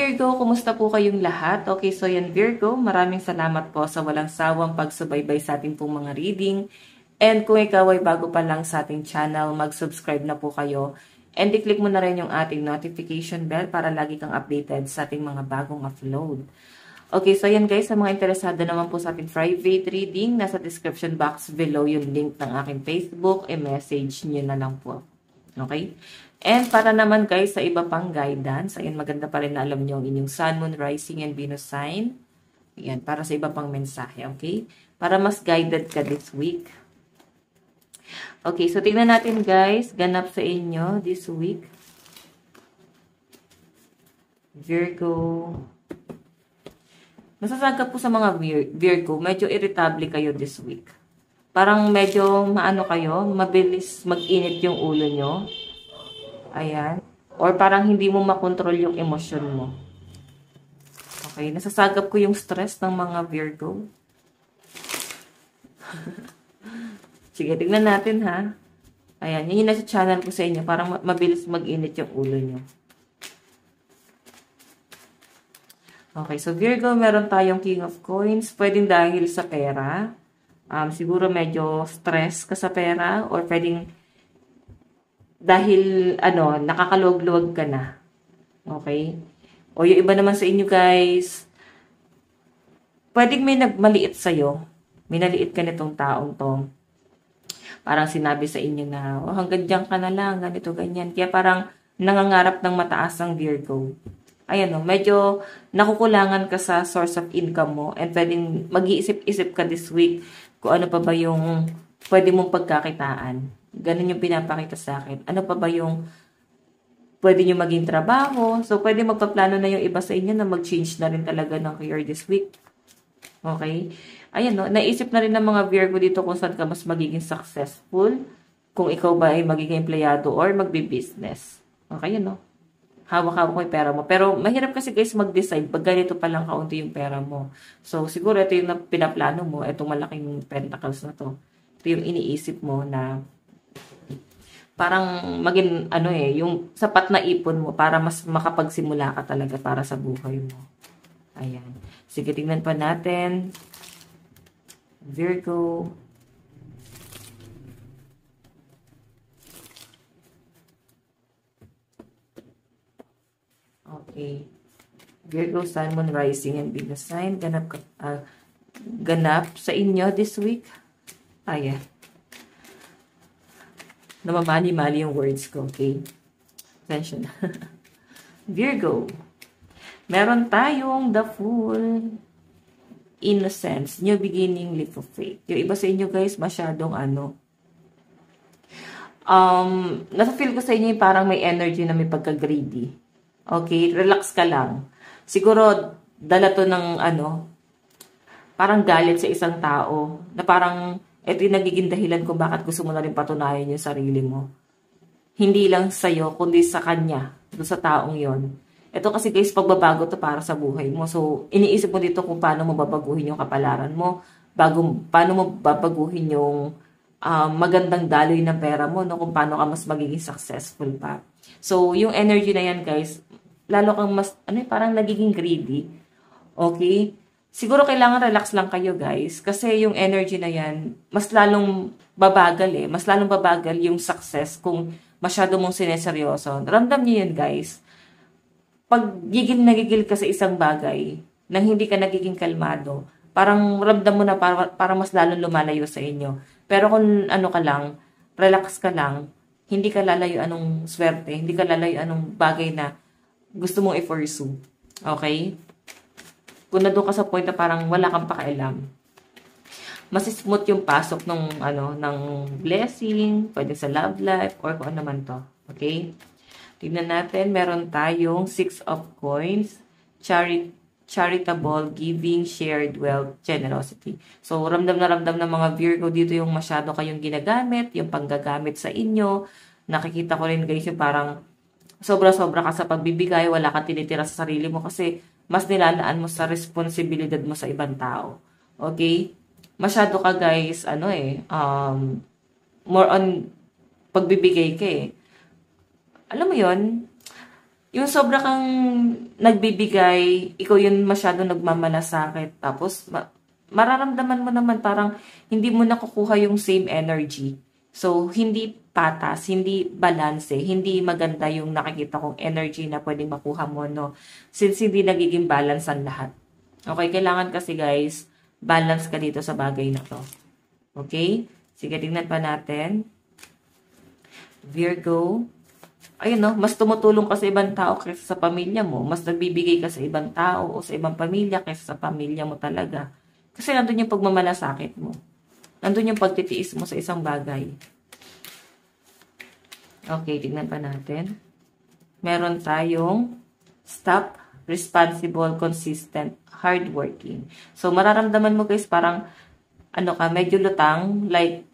Virgo, kumusta po kayong lahat? Okay, so yan Virgo, maraming salamat po sa walang sawang pagsubaybay sa ating pong mga reading. And kung ikaw ay bago pa lang sa ating channel, mag-subscribe na po kayo. And i-click mo na rin yung ating notification bell para lagi kang updated sa ating mga bagong upload. Okay, so yan guys, sa mga interesado naman po sa ating private reading, nasa description box below yung link ng aking Facebook, i-message nyo na lang po. Okay? And para naman guys, sa iba pang guidance, ayun, maganda pa rin na alam nyo ang inyong Sun, Moon, Rising, and Venus sign. Ayan, para sa iba pang mensahe, okay? Para mas guided ka this week. Okay, so tingnan natin guys, ganap sa inyo this week. Virgo. Masasagap po sa mga Virgo, medyo irritable kayo this week. Parang medyo maano kayo, mabilis mag-init yung ulo nyo. Ayan. Or parang hindi mo makontrol yung emosyon mo. Okay, nasasagap ko yung stress ng mga Virgo. Sige, tignan natin ha. Ayan, yun yung nasa channel ko sa inyo. Parang mabilis mag-init yung ulo nyo. Okay, so Virgo, meron tayong King of Coins. Pwedeng dahil sa pera. Siguro medyo stress ka sa pera. Or pwedeng dahil, nakakaluwag-luwag ka na. Okay? O yung iba naman sa inyo guys, pwedeng may nagmaliit sa'yo. May naliit ka nitong taong to. Parang sinabi sa inyo na, hanggang dyan ka na lang, ganito, ganyan. Kaya parang nangangarap ng mataas ang Virgo. Ayan medyo nakukulangan ka sa source of income mo. And pwedeng mag-iisip-isip ka this week kung ano pa ba yung pwede mong pagkakitaan. Ganun yung pinapakita sa akin. Ano pa ba yung pwede nyo maging trabaho? So, pwede magpaplano na yung iba sa inyo na mag-change na rin talaga ng career this week. Okay? Ayan, naisip na rin ng mga Virgo dito kung saan ka mas magiging successful. Kung ikaw ba ay magiging empleyado or magbi-business. Okay, hawak-hawak mo yung pera mo. Pero, mahirap kasi guys mag-decide pag ganito pa lang kaunti yung pera mo. So, siguro ito yung pinaplano mo. Itong malaking pentacles na to. Ito yung iniisip mo na parang maging yung sapat na ipon mo para mas makapagsimula ka talaga para sa buhay mo. Ayan. Sige, tingnan pa natin. Virgo. Okay. Virgo, Sun, Moon, Rising, and Venus sign. Ganap sa inyo this week. Ayan. Namamali-mali yung words ko, okay? Attention. Virgo. Meron tayong the Fool, Innocence, New Beginning, Leap of Faith. Yung iba sa inyo guys, masyadong nasa-feel ko sa inyo yung parang may energy na may pagka-greedy. Okay? Relax ka lang. Siguro, dala to ng parang galit sa isang tao na parang ito yung nagiging dahilan kung bakit gusto mo na rin patunayan yung sarili mo. Hindi lang sa'yo, kundi sa kanya, doon sa taong yon. Ito kasi guys, pagbabago to para sa buhay mo. So, iniisip mo dito kung paano mo babaguhin yung kapalaran mo, paano mo babaguhin yung magandang daloy ng pera mo, kung paano ka mas magiging successful pa. So, yung energy na yan guys, lalo kang mas, parang nagiging greedy. Okay? Siguro kailangan relax lang kayo guys. Kasi yung energy na yan, mas lalong babagal Mas lalong babagal yung success kung masyado mong sineseryoso. Ramdam niyo yun guys. Pag nagigil ka sa isang bagay, nang hindi ka nagiging kalmado, parang ramdam mo na parang mas lalong lumalayo sa inyo. Pero kung ka lang, relax ka lang, hindi ka lalayo anong swerte, hindi ka lalayo anong bagay na gusto mong i-pursue. Okay? Kung na doon ka sa point na parang wala kang pakialam, mas smooth yung pasok ng blessing, pwede sa love life, or kung ano man to. Okay? Tignan natin, meron tayong 6 of Coins, charitable, giving, shared wealth, generosity. So, ramdam na ramdam ng mga Virgo dito yung masyado kayong ginagamit, yung panggagamit sa inyo. Nakikita ko rin guys yung parang sobra-sobra ka sa pagbibigay, wala kang tinitira sa sarili mo kasi mas nilalaan mo sa responsibilidad mo sa ibang tao. Okay? Masyado ka guys, more on pagbibigay ka Alam mo yon, Yung sobra kang nagbibigay, ikaw yun masyado nagmamalasakit. Tapos, mararamdaman mo naman parang hindi mo nakukuha yung same energy. So, hindi patas, hindi balanse, hindi maganda yung nakikita kong energy na pwedeng makuha mo, no? Since hindi nagiging balance ang lahat. Okay, kailangan kasi guys, balance ka dito sa bagay na to. Okay? Sige, tingnan pa natin. Virgo. Ayun, no? Mas tumutulong ka sa ibang tao kaysa sa pamilya mo. Mas nagbibigay ka sa ibang tao o sa ibang pamilya kaysa sa pamilya mo talaga. Kasi nandun yung pagmamalasakit mo. Nandun yung pagtitiis mo sa isang bagay. Okay, tignan pa natin. Meron tayong stop, responsible, consistent, hardworking. So, mararamdaman mo guys parang, medyo lutang, like,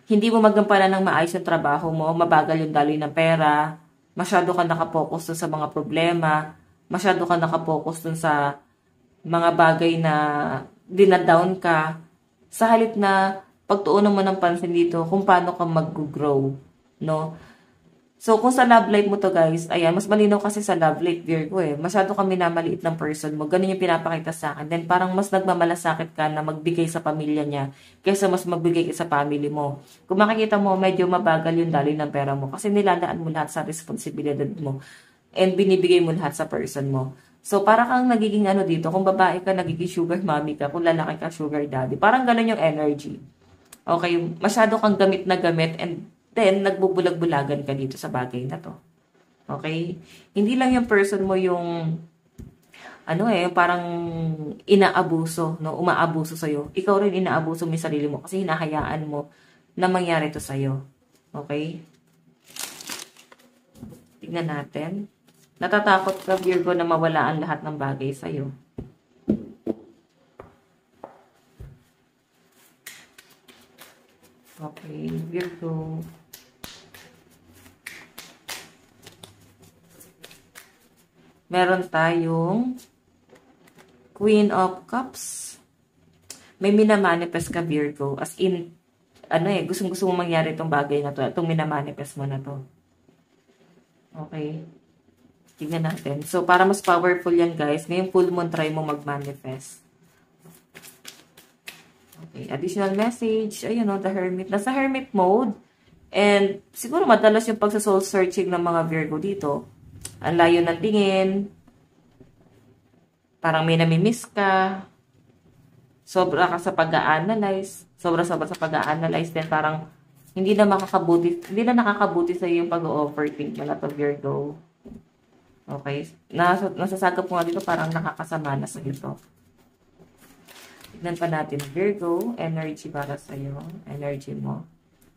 hindi mo magampanan ng maayos yung trabaho mo, mabagal yung daloy ng pera, masyado ka nakapokus dun sa mga problema, masyado ka nakapokus dun sa mga bagay na dinadown ka, sa halip na pagtuunan mo ng pansin dito kung paano ka mag-grow, no? So, kung sa love life mo to guys, ayan, mas malinaw kasi sa love life, Virgo masyado kang minamaliit ng person mo. Ganun yung pinapakita sa akin. Then, parang mas nagmamalasakit ka na magbigay sa pamilya niya kaysa mas magbigay sa family mo. Kung makikita mo, medyo mabagal yung daloy ng pera mo kasi nilalaan mo lahat sa responsibilidad mo and binibigay mo lahat sa person mo. So, parang kang nagiging dito, kung babae ka, nagiging sugar mommy ka, kung lalaki ka, sugar daddy. Parang ganun yung energy. Okay, masyado kang gamit na gamit and then, nagbubulag-bulagan ka dito sa bagay na to. Okay? Hindi lang yung person mo yung, parang inaabuso, no? Umaabuso sa'yo. Ikaw rin inaabuso mo yung sarili mo kasi hinahayaan mo na mangyari to sa'yo. Okay? Tignan natin. Natatakot ka, Virgo, na mawala ang lahat ng bagay sa'yo. Okay, Virgo. Meron tayong Queen of Cups. May minamanifest ka, Virgo. As in, gustong-gusto mong mangyari itong bagay na to. Itong minamanifest mo na to. Okay. Tignan natin. So, para mas powerful yan, guys, ngayong full moon, try mo mag-manifest. Okay. Additional message. Ayun, the Hermit. Nasa Hermit mode. And, siguro madalas yung pagsa-soul searching ng mga Virgo dito. Ang layo ng tingin, parang may namimiss ka, sobra ka sa pag-a-analyze, sobra-sobra sa pag-a-analyze, then parang hindi na nakakabuti sa iyo yung pag-overthink mo na to, Virgo. Okay? Nasasagap mo nga dito, parang nakakasama na sa ito. Tignan pa natin, Virgo, energy para sa iyo, energy mo.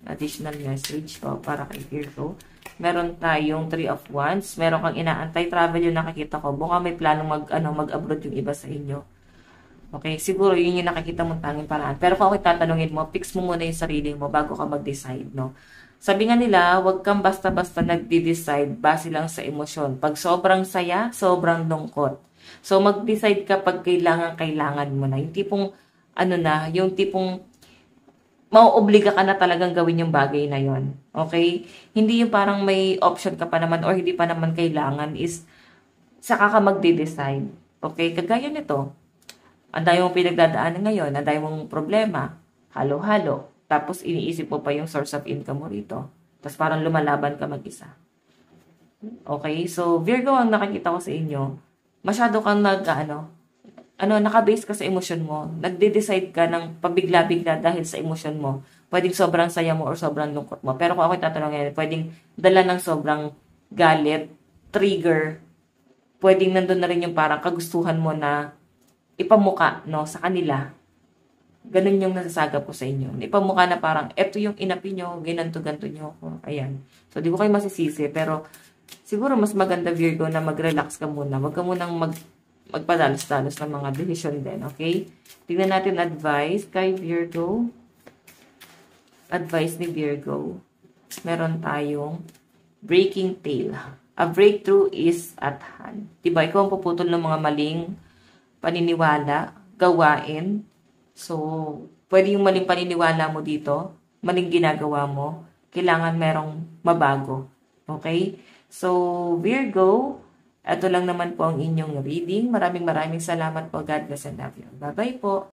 Additional message para kay Virgo. Meron tayong 3 of Wands. Meron kang inaantay travel yung nakikita ko. Baka may planong mag-abroad yung iba sa inyo. Okay, siguro yun yung nakikita mong tanging paraan. Pero kung ako tatanungin mo, fix mo muna yung sarili mo bago ka mag-decide, no? Sabi nga nila, huwag kang basta-basta nagde-decide base lang sa emosyon. Pag sobrang saya, sobrang lungkot. So, mag-decide ka pag kailangan mo na. Yung tipong, yung tipong mauobliga ka na talagang gawin yung bagay na yon. Okay? Hindi yung parang may option ka pa naman or hindi pa naman kailangan is saka ka magde-decide. Okay? Kagaya nito. Ang dami mong pinagdadaanan ngayon, ang dami mong problema, halo-halo. Tapos iniisip mo pa yung source of income mo rito. Tapos parang lumalaban ka mag-isa. Okay? So, Virgo, ang nakikita ko sa inyo, masyado kang nakabase ka sa emosyon mo, nagde-decide ka ng pabigla-bigla dahil sa emosyon mo. Pwedeng sobrang saya mo or sobrang lungkot mo. Pero kung ako'y tatanungin, pwedeng dala ng sobrang galit, trigger, pwedeng nandun na rin yung parang kagustuhan mo na ipamuka, no, sa kanila. Ganun yung nasasagap ko sa inyo. Ipamuka na parang, eto yung inapi nyo, ganto nyo ako. Ayan. So, di ko kayo masisisi, pero siguro mas maganda, Virgo, na mag-relax ka muna. Huwag ka munang magpadalos-dalos ng mga decision din, okay? Tingnan natin advice kay Virgo. Advice ni Virgo. Meron tayong breaking tail. A breakthrough is at hand. Diba? Ikaw ang puputol ng mga maling paniniwala, gawain. So, pwede yung maling paniniwala mo dito, maling ginagawa mo, kailangan merong mabago. Okay? So, Virgo, ito lang naman po ang inyong reading. Maraming salamat po. God bless and love you. Bye-bye po.